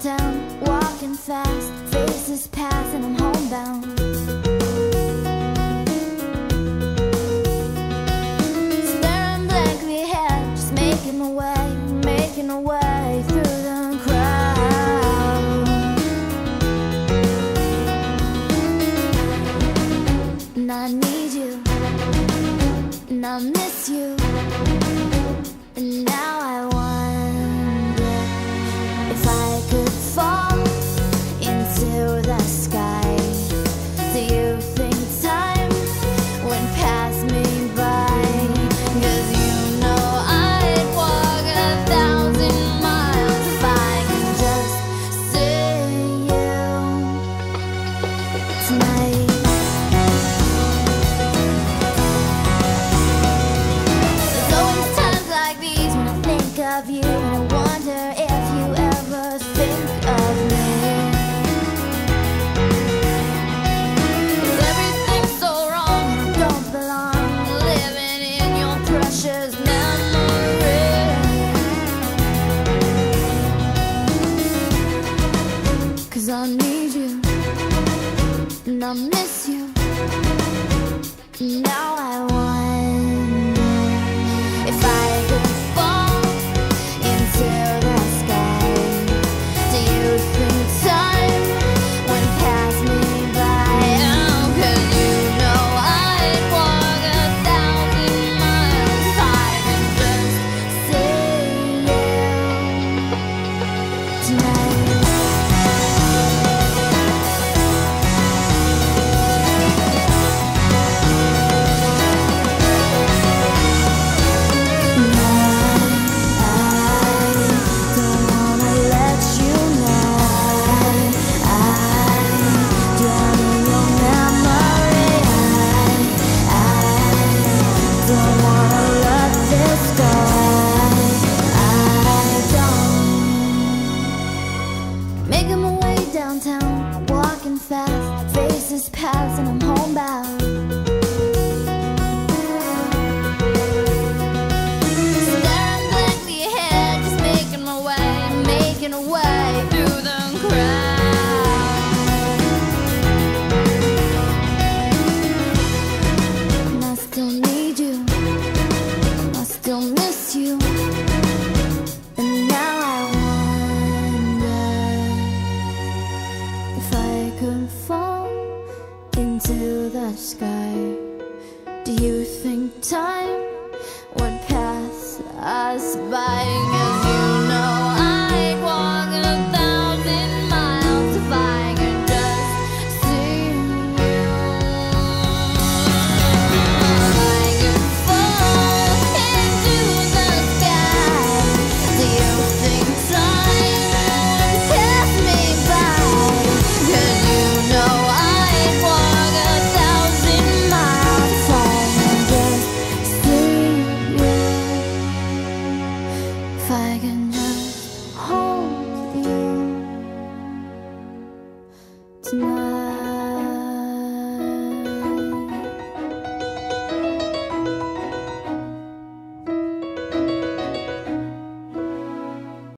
downtown, walking fast, faces pass and I'm homebound. Staring blankly ahead, just making my way through the crowd. And I need you, and I miss you, and now I wonder if I could fall into the sky. Do you think time would pass me by? 'Cause you know I'd walk 1,000 miles if I could just see you tonight. There's always times like these when I think of you, and I wonder if you ever think of me. 'Cause everything's so wrong and I don't belong, living in your precious memory. 'Cause I need you, and I miss you, and now I wonder if I could fall into the sky. Do you think time would pass me by? Oh, 'cause you know I'd walk 1,000 miles if I could just see you tonight. Making my way downtown, walking fast, faces pass and I'm homebound. Staring blankly ahead, just making my way through the crowd. And I still need you, I still miss you, and now I wonder if I could fall into the sky. Do you think time would pass us by? 'Cause you know I'd walk 1,000 miles if I could just see you. I could fall into the sky. Do you think time would pass me by? 'Cause you know I'd walk 1,000 miles if I could just see you. If I could